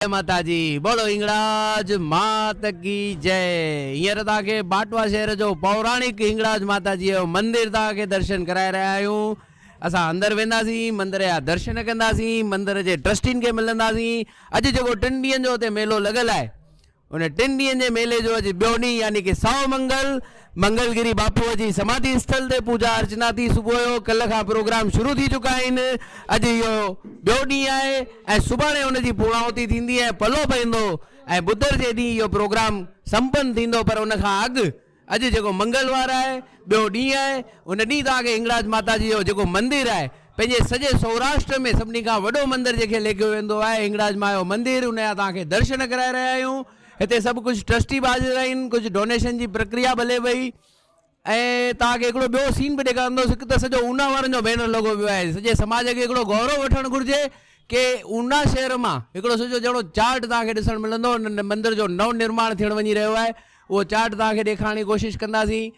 जय माता जी बोलो हिंगलाज मात की जय। हींअर तव्हांखे बाटवा शहर जो पौराणिक हिंगलाज माता जी जो मंदिर तव्हांखे दर्शन कराए रहिया आहियूं। असां अंदरि वेंदासीं, मंदिर जा दर्शन कंदासीं, मंदिर जे ट्रस्टियुनि खे मिलंदासीं। अॼु जेको 3 ॾींहंनि जो हुते मेलो लॻल आहे, उन 3 ॾींहंनि जे मेले जो अॼु ॿियो ॾींहुं यानी कि साओ मंगल मंगलगिरी बापूअ जी समाधि स्थल ते पूजा अर्चना थी। सुबुह जो कल्ह खां प्रोग्राम शुरू थी चुका आहिनि। अॼु इहो ॿियो ॾींहुं आहे ऐं सुभाणे हुनजी पूर्णाहुति थींदी ऐं पलो पवंदो ऐं ॿुधर जे ॾींहुं इहो प्रोग्राम संपन्न थींदो। पर उन खां अॻु अॼु जेको मंगलवार आहे, ॿियो ॾींहुं आहे, उन ॾींहुं तव्हांखे हिंगलाज माता जी जो जेको मंदिर आहे, पंहिंजे सॼे सौराष्ट्र में सभिनी खां वॾो मंदिर जंहिंखे लेखियो वेंदो आहे हिंगलाज मां जो मंदिर, उन जा तव्हांखे दर्शन कराए रहिया आहियूं। हिते सभु कुझु ट्रस्टी हाज़िर आहिनि, कुझु डोनेशन जी प्रक्रिया भले वई ऐं तव्हांखे हिकिड़ो ॿियो सीन बि ॾेखारींदुसि। हिकु त सॼो ऊना वारनि जो बैनर लॻो पियो आहे। सॼे समाज खे हिकिड़ो गौरव वठणु घुरिजे कि ऊना शहर मां हिकिड़ो सॼो ॼणो चार्ट तव्हांखे ॾिसणु मिलंदो। उन मंदिर जो नव निर्माण थियणु वञी रहियो आहे, उहो चार्ट तव्हांखे ॾेखारण जी कोशिशि कंदासीं।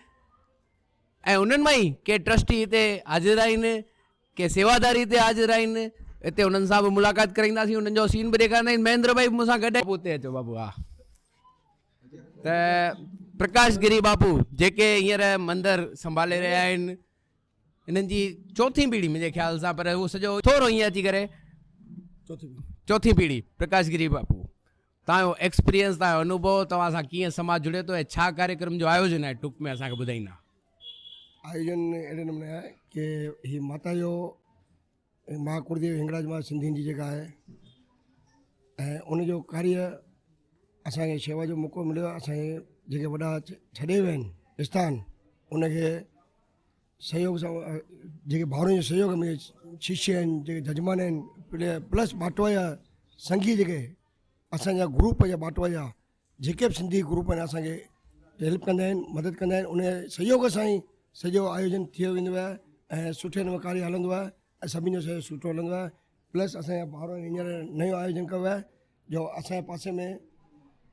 ऐं उन्हनि मां ई के ट्रस्टी हिते हाज़िर आहिनि, के सेवादारी हिते हाज़िर आहिनि। हिते उन्हनि सां बि मुलाक़ात कराईंदासीं, उन्हनि जो सीन बि ॾेखारींदासीं। महेंद्र भाई मूंसां गॾु आहे, हुते अचो बाबू। हा, त प्रकाश गिरी बापू जेके हींअर मंदिर संभाले रहिया आहिनि, हिननि जी चौथी पीढ़ी मुंहिंजे ख्याल सां, पर उहो सॼो थोरो हीअं अची करे चौथी पीढ़ी। प्रकाश गिरी बापू, तव्हांजो एक्सपीरियंस, तव्हांजो अनुभव, तव्हां सां कीअं समाज जुड़े थो ऐं छा कार्यक्रम जो आयोजन आहे, टूक में असांखे ॿुधाईंदा। आयोजन अहिड़े नमूने आहे कि ही माता जो मां कुलदेव हिंगलाज मां सिंधियुनि जी जॻह आहे ऐं उनजो कार्य असांखे शेवा जो मौक़ो मिलियो आहे। असांखे जेके वॾा छॾे विया आहिनि स्थान, उनखे सहयोग सां जेके भाउरनि जो सहयोग में शिष्य आहिनि, जेके जजमान आहिनि, प्लस बाटवा जा संगी जेके असांजा ग्रुप जा बाटवा जा जेके बि सिंधी ग्रुप आहिनि, असांखे हेल्प कंदा आहिनि, मदद कंदा आहिनि। उन सहयोग सां ई सॼो आयोजन थी वेंदो आहे ऐं सुठे नमूने कार्य हलंदो आहे ऐं सभिनी जो सहयोग सुठो हलंदो आहे। प्लस असांजा भाउरनि हींअर नयो आयोजन कयो आहे जो असांजे पासे में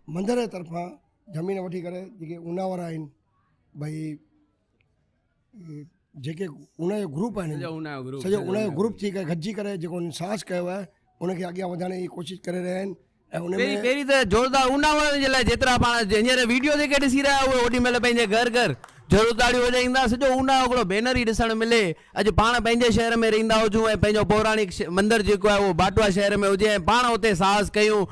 मंदर जे तरफ़ां ज़मीन वठी करे जेके ऊना वारा आहिनि, भई जेके ऊना जो ग्रुप आहिनि, सॼो ऊना जो ग्रुप थी करे गॾिजी करे जेको उन्हनि साहस कयो आहे, उनखे अॻियां वधाइण जी कोशिशि करे रहिया आहिनि। ऐं उन में पहिरीं त जोरदार ऊना वारनि जे लाइ जेतिरा पाण हींअर वीडियो जेके ॾिसी रहिया उहे ओॾी महिल पंहिंजे घर घर ज़रूरु ताड़ियूं वॼाईंदा। सॼो ऊना जो हिकिड़ो बैनर ई ॾिसणु मिले। अॼु पाण पंहिंजे शहर में रहंदा हुजूं ऐं पंहिंजो पौराणिक मंदिर जेको आहे उहो बाटवा शहर में हुजे ऐं पाण उते साहस कयूं,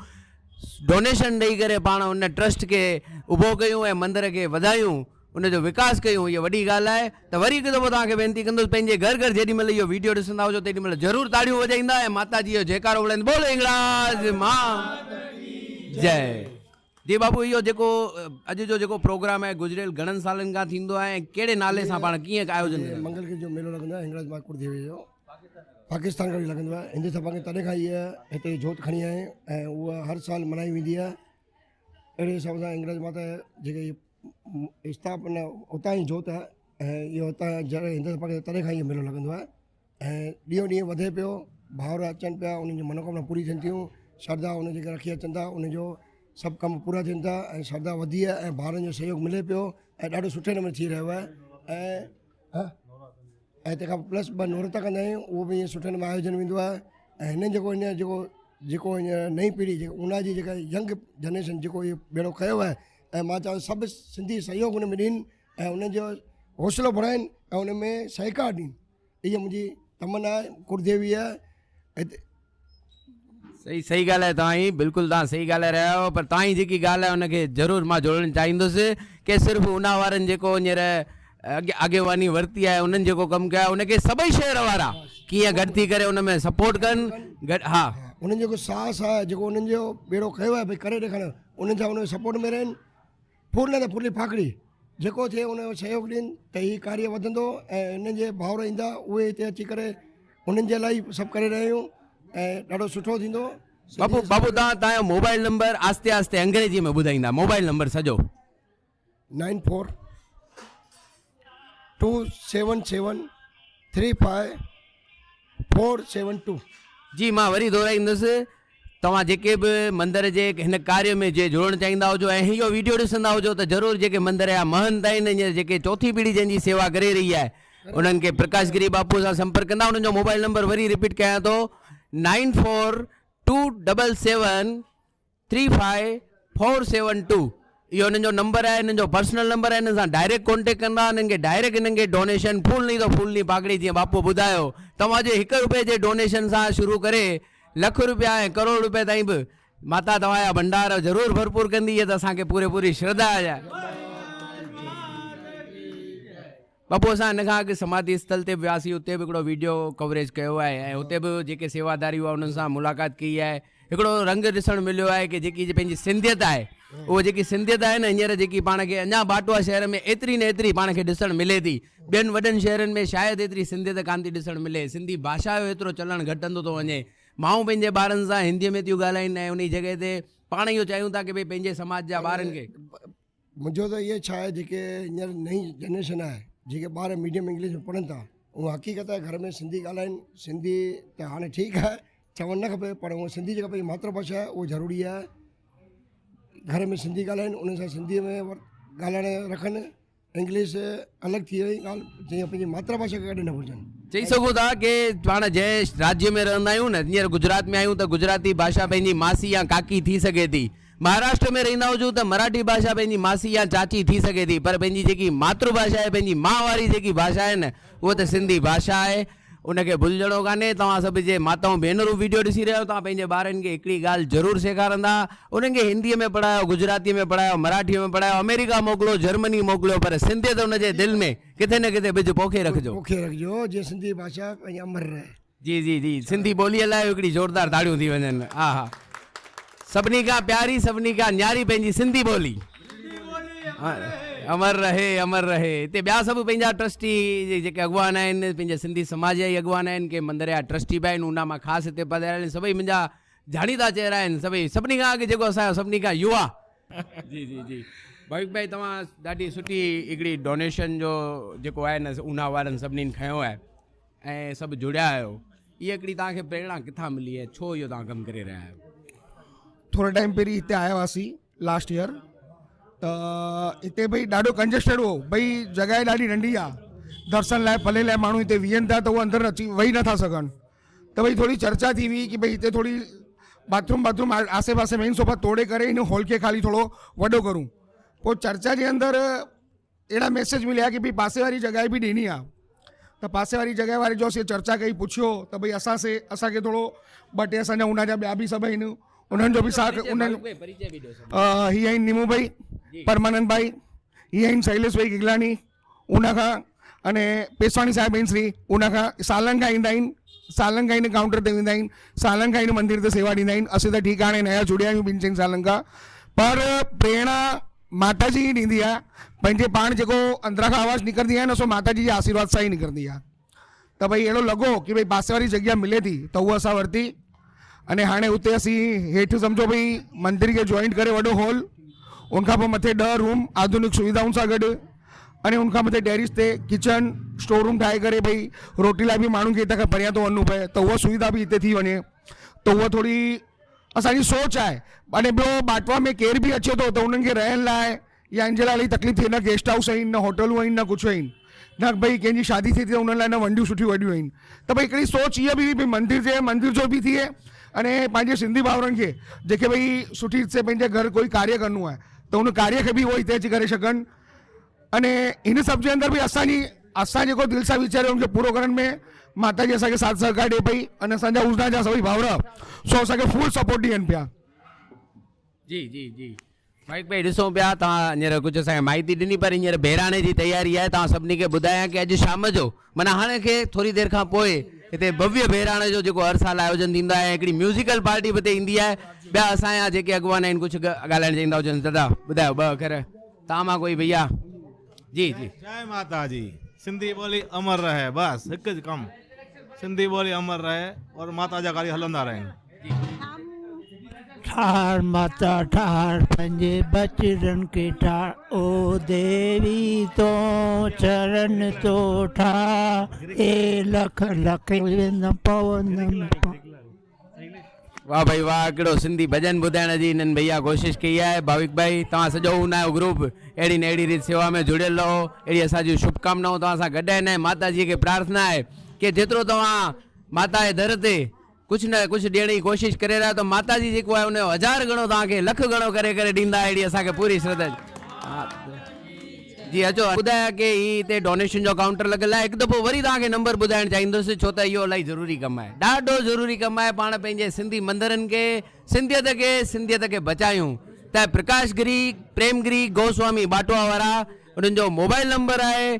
डोनेशन ॾेई करे पाण उन ट्रस्ट खे उभो कयूं ऐं मंदर खे वधायूं, उनजो विकास कयूं, इहा वॾी ॻाल्हि आहे। त वरी हिकु दफ़ो तव्हांखे वेनिती कंदुसि, पंहिंजे घर घर जेॾी महिल इहो वीडियो ॾिसंदा हुजो तेॾी महिल ज़रूरु ताड़ियूं वॼाईंदा ऐं माता जी जो जयकारो बोलाईंदा, बोलो हिंगलाज मां जय। जी बाबू, इहो जेको अॼु जो जेको प्रोग्राम आहे गुज़िरियल घणनि सालनि खां थींदो आहे ऐं कहिड़े नाले सां पाण कीअं आयोजन कंदा? मंगलगिरी जो मेलो लॻंदो आहे हिंगलाज मां कुलदेवी जो, पाकिस्तान खां बि लॻंदो आहे। हिंदू सभा खे तॾहिं खां इहा हिते जोत खणी आहे ऐं उहा हर साल मल्हाई वेंदी आहे। अहिड़े हिसाब सां हिंगलाज माता जेके स्थापना उतां जी जोत आहे ऐं इहो हुतां हिंदू सभा खे तॾहिं खां इहो मेलो लॻंदो आहे ऐं ॾींहों ॾींहुं वधे पियो। भाउर अचनि पिया, उन्हनि जी मनोकामना पूरी थियनि थियूं। श्रद्धा उन जेके रखी अचनि था उनजो सभु कम पूरा थियनि था ऐं श्रद्धा वधी आहे ऐं भाउरनि जो सहयोग मिले पियो ऐं ॾाढो सुठे नमूने थी रहियो आहे। ऐं तंहिंखां प्लस 2 नौरता कंदा आहियूं, उहो बि ईअं सुठे नमूने आयोजन वेंदो आहे। ऐं हिननि जेको हींअर नई पीढ़ी जेको ऊना जी जेका यंग जनरेशन जेको इहो बेड़ो कयो आहे ऐं मां चवां सभु सिंधी सहयोग उन में ॾियनि ऐं उन्हनि जो हौसलो बढ़ाइनि ऐं उन में सहकार ॾियनि, इहा मुंहिंजी तमन्ना आहे। कुलदेवी आहे हिते। सही ॻाल्हि आहे तव्हां बिल्कुलु तव्हां सही ॻाल्हाए रहिया आहियो। पर तव्हां जेकी ॻाल्हि आहे उनखे ज़रूरु मां जोड़णु चाहींदुसि कि सिर्फ़ु ऊना वारनि जेको हींअर अॻेवानी वरिती आहे, उन्हनि जेको कमु कयो आहे, उनखे सभई शहर वारा कीअं गॾु थी करे उन में सपोर्ट कनि गॾु। हा, उन्हनि जेको साहस आहे, जेको उन्हनि जो बेड़ो कयो आहे, भई करे ॾेखारियो, उन्हनि सां उन सपोर्ट में रहनि। फुल न त फुली फाकड़ी जेको थिए उनजो सहयोग ॾियनि त हीउ कार्य वधंदो ऐं हिननि जे भाउर ईंदा, उहे हिते अची करे उन्हनि जे लाइ सभु करे रहिया आहियूं ऐं ॾाढो सुठो थींदो। बाबू तव्हांजो मोबाइल नंबर आस्ते आस्ते अंग्रेजी में ॿुधाईंदा, मोबाइल नंबर सॼो। 9427735472। जी, मां वरी दोहराईंदुसि, तव्हां जेके बि मंदर जे हिन कार्य में जे जुड़णु चाहींदा हुजो ऐं इहो वीडियो ॾिसंदा हुजो त ज़रूरु जेके मंदर जा महंत आहिनि, हींअर जेके चौथी पीढ़ी जंहिंजी सेवा करे रही आहे, उन्हनि खे प्रकाश गिरी बापू सां संपर्क कंदा। उन्हनि जो मोबाइल नंबर वरी रिपीट कयां थो, 9427735472। 35,472 इहो हिननि जो नंबर आहे, हिननि जो पर्सनल नंबर आहे। हिन सां डायरेक्ट कॉन्टेक्ट कंदा, हिननि खे डायरेक्ट हिननि खे डोनेशन फुल नहीं तो फुल नहीं पाकड़ी जीअं बापू ॿुधायो। तव्हां जे ₹1 जे डोनेशन सां शुरू करे लख रुपया ऐं करोड़ रुपए ताईं बि माता तव्हांजा भंडार ज़रूरु भरपूर कंदी। इहा त असांखे पूरी श्रद्धा आहे। बापू असां हिन खां अॻु समाधि स्थल ते वियासीं, उते बि हिकिड़ो वीडियो कवरेज कयो आहे ऐं उते बि जेके सेवादारी हुआ उन्हनि सां मुलाक़ात कई आहे। हिकिड़ो रंग ॾिसणु मिलियो आहे कि जेकी पंहिंजी सिंधियत आहे, उहो जेकी सिंधियत आहे न, हींअर जेकी पाण खे अञा बाटवा शहर में एतिरी न एतिरी पाण खे ॾिसणु मिले थी। ॿियनि वॾनि शहरनि में शायदि एतिरी सिंधियत कान थी ॾिसणु मिले। सिंधी भाषा जो एतिरो चलणु घटंदो थो वञे। माण्हू पंहिंजे ॿारनि सां हिंदीअ में थियूं ॻाल्हाइनि ऐं उन जॻह ते पाण इहो चाहियूं था कि भई पंहिंजे समाज जा ॿारनि खे। मुंहिंजो त इहे छा आहे, जेके हींअर नई जनरेशन आहे, जेके ॿार मीडियम इंग्लिश में पढ़नि था, उहा हक़ीक़त आहे घर में सिंधी ॻाल्हाइनि। सिंधी त हाणे ठीकु आहे, चवणु न खपे, पर उहा सिंधी जेका पंहिंजी मातृभाषा आहे उहा ज़रूरी आहे। घर में सिंधी ॻाल्हाइनि, उन सां सिंधीअ में ॻाल्हाइण रखनि। इंग्लिश अलॻि थी वई ॻाल्हि, जीअं पंहिंजी मातृभाषा खे कॾहिं न भुलजनि। चई सघूं था कि पाण जंहिं राज्य में रहंदा आहियूं न, हींअर गुजरात में आहियूं त गुजराती भाषा पंहिंजी मासी या काकी थी सघे थी। महाराष्ट्र में रहंदा हुजूं त मराठी भाषा पंहिंजी मासी या चाची थी सघे थी, पर पंहिंजी जेकी मातृभाषा आहे, पंहिंजी माउ वारी जेकी भाषा आहे न, उहा त सिंधी भाषा आहे। उनखे भुलिजणो कान्हे। तव्हां सभु जे माताऊं भेनरूं वीडियो ॾिसी रहियो, तव्हां पंहिंजे ॿारनि खे हिकिड़ी ॻाल्हि ज़रूरु सेखारंदा। उन्हनि खे हिंदीअ में पढ़ायो, गुजरातीअ में पढ़ायो, मराठीअ में पढ़ायो, अमेरिका मोकिलियो, जर्मनी मोकिलियो, पर सिंधियत उनजे दिलि में किथे न किथे बिज पोखे रखिजो। जीअं सिंधी भाषा पंहिंजी अमर रहे। जी जी जी, सिंधी ॿोलीअ लाइ हिकिड़ी ज़ोरदार ताड़ियूं थी वञनि। हा हा, सभिनी खां प्यारी, सभिनी खां न्यारी पंहिंजी सिंधी ॿोली अमर रहे, अमर रहे। हिते ॿिया सभु पंहिंजा ट्रस्टी जेके अॻवान आहिनि, पंहिंजे सिंधी समाज जा ई अॻवान आहिनि, के मंदर जा ट्रस्टी बि आहिनि, उन मां ख़ासि हिते पधारिया आहिनि। सभई मुंहिंजा जाणीता चेहरा आहिनि, सभिनी खां अॻु जेको असांजो सभिनी खां युवा। जी जी जी, भाई तव्हां ॾाढी सुठी हिकिड़ी डोनेशन जो जेको आहे न, उना वारनि सभिनीनि खयो आहे ऐं सभु जुड़िया आहियो। इहा हिकिड़ी तव्हांखे प्रेरणा किथां मिली आहे? छो इहो तव्हां कमु करे रहिया आहियो? थोरे टाइम पहिरीं हिते आया हुआसीं लास्ट ईयर, त हिते भई ॾाढो कंजस्टेड हो। भई जॻह ॾाढी नंढी आहे, दर्शन लाइ भले लाइ माण्हू हिते बीहनि था त उहो अंदरि अची वेही नथा सघनि। त भई थोरी चर्चा थी हुई कि भई हिते थोरी बाथरूम आसे पासे में सोफा तोड़े करे हिन हॉल खे ख़ाली थोरो वॾो करूं। पोइ चर्चा जे अंदरि अहिड़ा मैसेज मिलिया कि भई पासे वारी जॻह बि ॾियणी आहे। त पासे वारी जॻह वारे जो असीं चर्चा कई, पुछियो त भई असांखे थोरो 2-3 असांजा उन जा ॿिया बि सभु आहिनि, उन्हनि जो बि साथ। हीअ आहिनि नीमू भाई, परमानंद भाई, हीअ आहिनि शैलेश भाई गिगलानी, उनखां अने पेसवाणी साहिब आहिनि श्री, उनखां सालनि खां ईंदा आहिनि, सालनि खां इन काउंटर ते वेंदा आहिनि, सालनि खां इन मंदिर ते सेवा ॾींदा आहिनि। असीं त ठीकु हाणे नया जुड़िया आहियूं 2-3 सालनि खां, पर प्रेरणा माता जी ई ॾींदी आहे। पंहिंजे पाण जेको अंदरां खां आवाज़ु निकिरंदी आहे न, सो माता जी जे आशीर्वाद सां ई निकिरंदी आहे। त भई अहिड़ो लॻो कि भई पासे वारी जॻह मिले थी त उहा असां वरिती। अने हाणे हुते असीं हेठि सम्झो भई मंदिर खे जॉइंट करे वॾो हॉल, उनखां पोइ मथे 10 रूम आधुनिक सुविधाउनि सां गॾु, अने उनखां मथे टेरिस ते किचन स्टोर रूम ठाहे करे भई रोटी लाइ बि माण्हुनि खे हितां खां परियां थो वञिणो पए, त उहा सुविधा बि हिते थी वञे। त उहा थोरी असांजी सोच आहे। अने ॿियो बाटवा में केर बि अचे थो त उन्हनि खे रहण लाइ या इन जे लाइ इलाही तकलीफ़ थिए। न गेस्ट हाउस आहिनि, न होटलूं आहिनि, न कुझु आहिनि, न भई कंहिंजी शादी थी त उन्हनि लाइ न वंडियूं सुठियूं वॾियूं आहिनि। त भई हिकिड़ी सोच इहा बि भई मंदिर जो बि थिए, अने पंहिंजे सिंधी भाउरनि खे जेके भई सुठी से पंहिंजे घर कोई कार्य करिणो आहे त उन कार्य खे बि उहो हिते अची करे सघनि। अने हिन सभ जे अंदरि बि असां जेको दिलि सां वीचारियो उनखे पूरो करण में माता जी असांखे साथ सहकार ॾिए पई। अने असांजा उजना जा सभई भाउर सो असांखे फुल सपोर्ट ॾियनि पिया। जी जी जी, भाई ॾिसूं पिया, तव्हां हींअर कुझु असांखे माहिती ॾिनी, पर हींअर बहिराणे जी तयारी आहे। तव्हां सभिनी खे ॿुधायां कि अॼु शाम जो माना हाणे खे थोरी देरि खां पोइ हिते भव्य बहिराणे जो जेको हर साल आयोजन थींदो आहे, हिकिड़ी म्यूज़िकल पार्टी बि हिते ईंदी आहे। ॿिया असांजा जेके अॻवान आहिनि कुझु ॻाल्हाइण चाहींदा हुजनि, दादा ॿुधायो 2 अखर तव्हां मां कोई भैया। जी जी, जय माता जी। सिंधी ॿोली अमर रहे, बस हिकु ज कमु, सिंधी ॿोली अमर रहे और माता जा कार्य हलंदा रहनि। ठार माता ठार पंहिंजे बचड़नि खे ठार, ओ देवी तो चरण तो ठार, ए लख लख पवन। वाह भाई वाह, हिकिड़ो सिंधी भॼन ॿुधाइण जी हिननि भैया कोशिशि कई आहे। भाविक भाई तव्हां सॼो उनजो ग्रुप अहिड़ी न अहिड़ी रीति सेवा में जुड़ियल रहो, अहिड़ी असांजी शुभकामनाऊं तव्हां सां गॾु आहिनि। माता जी खे प्रार्थना आहे कि जेतिरो तव्हां माता जे दर ते कुछ न कुछ ॾियण जी कोशिशि करे रहिया, तो माता जी जेको आहे उनजो 1000 गणो तव्हांखे लख गणो करे करे ॾींदा, अहिड़ी असांखे पूरी श्रद्धा। हा जी अचो, ॿुधाया की ही हिते डोनेशन जो काउंटर लॻल आहे। हिकु दफ़ो वरी तव्हांखे नंबर ॿुधाइणु चाहींदुसि, छो त इहो इलाही ज़रूरी कमु आहे, ॾाढो ज़रूरी कमु आहे। पाण पंहिंजे सिंधी मंदरनि खे, सिंधियत खे बचायूं। त प्रकाश गिरी, प्रेमगिरी गोस्वामी बाटवा वारा, उन्हनि जो मोबाइल नंबर आहे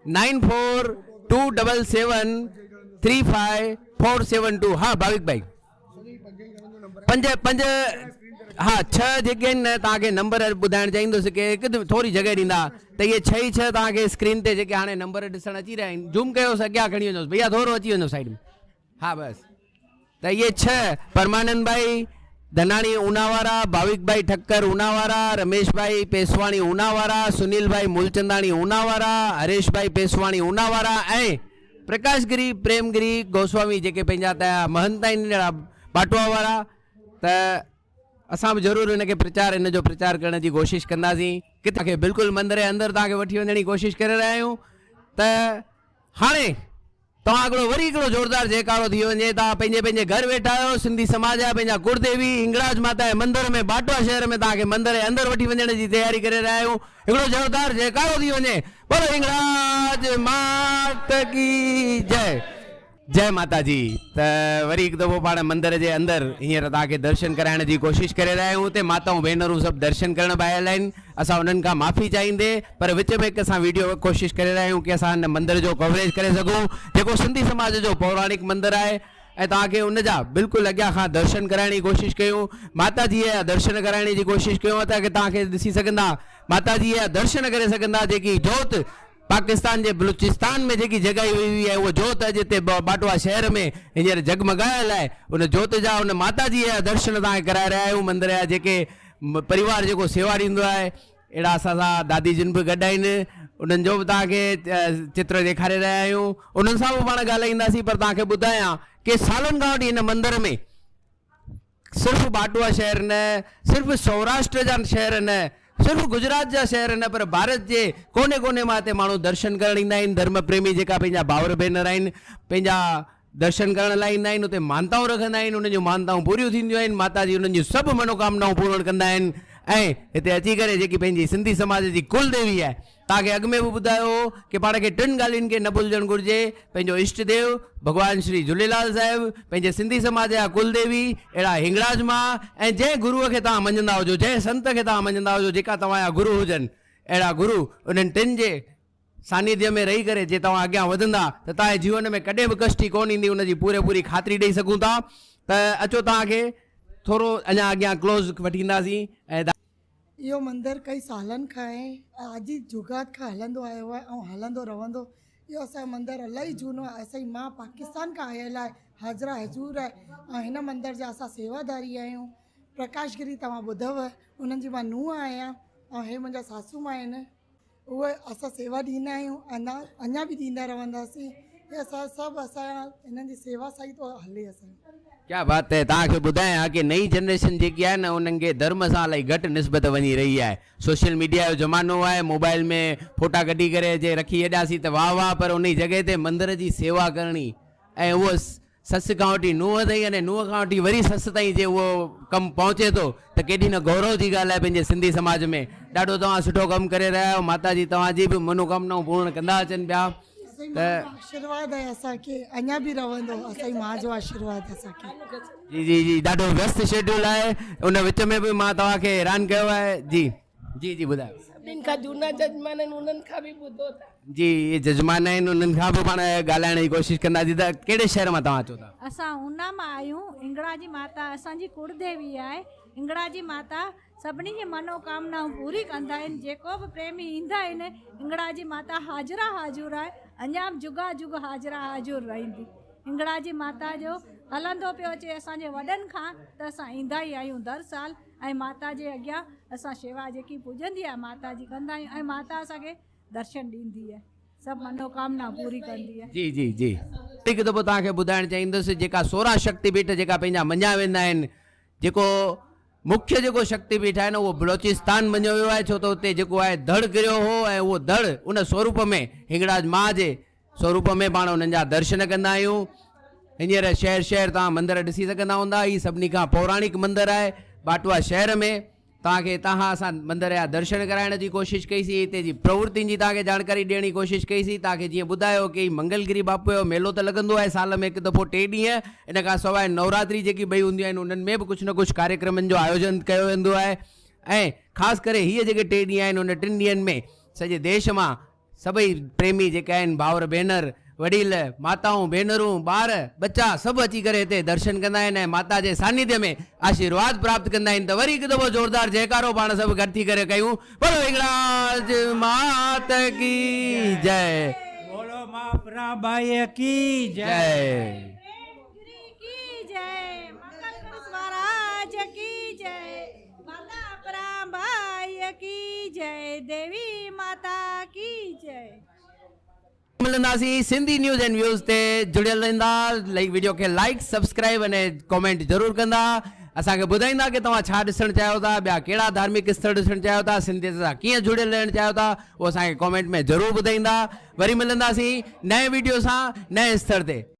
9427735472। हा भाविक भाई, 5 हा 6 जेके आहिनि न, तव्हांखे नंबर ॿुधाइणु चाहींदुसि की हिकु थोरी जॻह ॾींदा त इहे 6 ई 6 तव्हांखे स्क्रीन ते जेके हाणे नंबर ॾिसणु अची रहिया आहिनि, ज़ूम कयोसि, अॻियां खणी वञोसि भैया, थोरो अची वञो साइड में। हा बसि, त इहे 6 परमानंद भाई धनाणी ऊनावारा, भाविक भाई ठक्कर ऊनावारा, रमेश भाई पेसवाणी ऊनावारा, सुनील भाई मूलचंदाणी ऊनावारा, हरेश भाई पेसवाणी ऊनावारा ऐं प्रकाश गिरी, प्रेमगिरी गोस्वामी जेके पंहिंजा त महंत आहिनि बाटवा वारा। त असां बि ज़रूरु हिन जो प्रचार करण जी कोशिशि कंदासीं। किथे खे बिल्कुलु मंदर जे अंदरि तव्हांखे वठी वञण जी कोशिशि करे रहिया आहियूं। त हाणे तव्हां हिकिड़ो वरी हिकिड़ो ज़ोरदार जयकारो थी वञे, तव्हां पंहिंजे पंहिंजे घर वेठा आहियो, सिंधी समाज जा पंहिंजा कुलदेवी हिंगलाज माता जे मंदर में बाटवा शहर में तव्हांखे मंदर जे अंदरि वठी वञण जी तयारी करे रहिया आहियूं। हिकिड़ो ज़ोरदार जयकारो थी वञे, बोलो हिंगलाज माता की जय, जय माता जी। त वरी हिकु दफ़ो पाण मंदर जे अंदरि हींअर तव्हांखे दर्शन कराइण जी कोशिशि करे रहिया आहियूं। हुते माताऊं भेनरूं सभु दर्शन करण बि आयल आहिनि, असां उन्हनि खां माफ़ी चाहींदे, पर विच में हिकु असां वीडियो कोशिशि करे रहिया आहियूं की असां हिन मंदर जो कवरेज करे सघूं, जेको सिंधी समाज जो पौराणिक मंदरु आहे, ऐं तव्हांखे उनजा बिल्कुलु अॻियां खां दर्शन कराइण जी कोशिशि कयूं, माता जी जा दर्शन कराइण जी कोशिशि कयूं। त तव्हांखे ॾिसी सघंदा, माता जी जा दर्शन करे सघंदा, जेकी जोत पाकिस्तान जे बलूचिस्तान में जेकी जॻहि हुई आहे, उहा जोत अॼु हिते बाटवा शहर में हींअर जगमगायल आहे। उन जोत जा, उन माता जी जा दर्शन तव्हांखे कराए रहिया आहियूं। मंदर जा जेके परिवार जेको सेवा ॾींदो आहे, अहिड़ा असां सां दादी जिन बि गॾु आहिनि, उन्हनि जो बि तव्हांखे चित्र ॾेखारे रहिया आहियूं, उन्हनि सां बि पाण ॻाल्हाईंदासीं। पर तव्हांखे ॿुधायां की सालनि खां वठी हिन मंदर में सिर्फ़ु बाटवा शहर न, सिर्फ़ु सौराष्ट्र जा शहर न, सिर्फ़ु गुजरात जा शहर न, पर भारत जे कोने कोने मां हिते माण्हू दर्शन करण ईंदा आहिनि। धर्म प्रेमी जेका पंहिंजा भाउर भेनर आहिनि, पंहिंजा दर्शन करण लाइ ईंदा आहिनि, उते मानताऊं रखंदा आहिनि, उन्हनि जूं मानताऊं पूरियूं थींदियूं आहिनि। माता जी उन्हनि जूं सभु मनोकामनाऊं पूर्ण कंदा आहिनि। ऐं हिते अची करे जेकी पंहिंजी सिंधी समाज जी कुलदेवी आहे, तव्हांखे अॻु में बि ॿुधायो की पाण खे 3 ॻाल्हियुनि खे न भुलिजणु घुरिजे, पंहिंजो इष्ट देव भॻवान श्री झूलेलाल साहिबु, पंहिंजे सिंधी समाज जा कुलदेवी अहिड़ा हिंगलाज मां, ऐं जंहिं गुरूअ खे तव्हां मञंदा हुजो, जंहिं संत खे तव्हां मञंदा हुजो, जेका तव्हांजा गुरू हुजनि, अहिड़ा गुरू उन्हनि 3 जे सानिध्य में रही करे जे तव्हां अॻियां वधंदा त तव्हांजे जीवन में कॾहिं बि कष्टी कोन ईंदी, उनजी पूरी खातिरी ॾेई सघूं था। त अचो तव्हांखे थोरो अञा अॻियां क्लोज़ वठी ईंदासीं। ऐं इहो मंदरु कई सालनि खां आहे, आदि जुगात खां हलंदो आयो आहे ऐं हलंदो रहंदो। इहो असांजो मंदरु इलाही झूनो आहे। असांजी मां पाकिस्तान खां आयल आहे, हाजरा हजूर आहे, ऐं हिन मंदर जा असां सेवादारी आहियूं। प्रकाश गिरी तव्हां ॿुधव, उन्हनि जी मां नुंहुं आहियां, ऐं हे मुंहिंजा सासू मां आहिनि। उहे असां सेवा ॾींदा आहियूं, अञा बि ॾींदा रहंदासीं। हे असां सभु असांजा हिननि जी सेवा सां ई थो हले। असां क्या बात है। तव्हांखे ॿुधायां की नई जनरेशन जेकी आहे न, उन्हनि खे धर्म सां इलाही घटि निस्बत वञी रही आहे। सोशल मीडिया जो ज़मानो आहे, मोबाइल में फोटा कढी करे जे रखी हेॾासीं त वाह वाह, पर उन जॻह ते मंदर जी सेवा करणी, ऐं उहो ससु खां वठी नुंहुं ताईं, अने नुंहुं खां वठी वरी ससु ताईं जे उहो कमु पहुचे थो, त केॾी न गौरव जी ॻाल्हि आहे पंहिंजे सिंधी समाज में। ॾाढो तव्हां सुठो कमु करे रहिया आहियो। माता जी तव्हांजी बि मनोकामनाऊं पूर्ण कंदा अचनि पिया। आशीर्वाद आहे असांखे, अञा बि रहंदो। असांजी मां जो आशीर्वाद असांखे। जी जी जी, ॾाढो व्यस्त शेड्यूल आहे, उन विच में बि मां तव्हांखे हैरान कयो आहे। जी जी जी ॿुधायो। सभिनि खां झूना जजमान आहिनि, उन्हनि खां बि ॿुधो था। जी, इहे जजमान आहिनि, उन्हनि खां बि पाण ॻाल्हाइण जी कोशिशि कंदासीं। त कहिड़े शहर मां तव्हां अचो था? असां ऊना मां आहियूं। हिंगड़ा जी माता असांजी कुलदेवी आहे। हिंगड़ा जी माता सभिनी जी मनोकामनाऊं पूरी कंदा आहिनि। जेको बि प्रेमी ईंदा आहिनि, हिंगड़ा जी माता हाजरा हाजूर आहे, अञा बि जुगा जुग हाजरा हाजूर रहंदी। हिंगड़ा जी माता जो हलंदो पियो अचे असांजे वॾनि खां, त असां ईंदा ई आहियूं दर साल। ऐं माता जे अॻियां असां शेवा जेकी पुॼंदी आहे माता जी कंदा आहियूं, ऐं माता असांखे दर्शन ॾींदी आहे, सभु मनोकामना पूरी कंदी आहे। जी जी जी, हिकु दफ़ो तव्हांखे ॿुधाइणु चाहींदुसि, जेका 16 शक्तिपीठ जेका पंहिंजा मञिया वेंदा आहिनि, जेको मुख्य जेको शक्तिपीठ आहे न, उहो बलोचिस्तान मञियो वियो आहे, छो त हुते जेको आहे धड़ गिरियो हो, ऐं उहो धड़ उन स्वरूप में हिंगड़ाज मां जे स्वरूप में पाण उन्हनि जा दर्शन कंदा आहियूं। हींअर शहर शहर तव्हां मंदर ॾिसी सघंदा हूंदा। ही सभिनी खां पौराणिक मंदर आहे बाटवा शहर में। तव्हांखे हितां असां मंदर जा दर्शन कराइण जी कोशिशि कईसीं, हिते जी प्रवृत्तियुनि जी तव्हांखे जानकारी ॾियण जी कोशिशि कईसीं। तव्हांखे जीअं ॿुधायो कि मंगलगिरी बापू जो मेलो त लॻंदो आहे साल में हिकु दफ़ो 3 ॾींहं। इन खां सवाइ नवरात्रि जेकी ॿई हूंदियूं आहिनि उन्हनि में बि कुझु न कुझु कार्यक्रमनि जो आयोजन कयो वेंदो आहे। ऐं ख़ासि करे हीअ जेके 3 ॾींहं आहिनि उन 3 ॾींहंनि में सॼे देश मां सभई प्रेमी जेके आहिनि भाउर भेनर वडील माताऊं भेनरूं ॿार बच्चा सभु अची करे हिते दर्शन कंदा आहिनि ऐं माता जे सानिध्य में आशीर्वाद प्राप्त कंदा आहिनि। त वरी हिकु दफ़ो ज़ोरदार जयकारो पाण सभु गॾु थी करे कयूं, बोलो हिंगलाज मात की जय, बोलो माँ पराबाई की जय। की जय, मंगल स्वराज की जय, माता पराबाई की जय, देवी माता की जय। मिलंदासीं सिंधी न्यूज़ एंड व्यूज़ ते जुड़ियल रहंदा। वीडियो खे लाइक सब्सक्राइब अने कमेंट ज़रूरु कंदा। असांखे ॿुधाईंदा कि तव्हां छा ॾिसणु चाहियो था, ॿिया कहिड़ा धार्मिक स्थल ॾिसणु चाहियो था, सिंधियत सां कीअं जुड़ियल रहणु चाहियो था, उहो असांखे कमेंट में ज़रूरु ॿुधाईंदा। वरी मिलंदासीं नए वीडियो सां नए स्थल ते।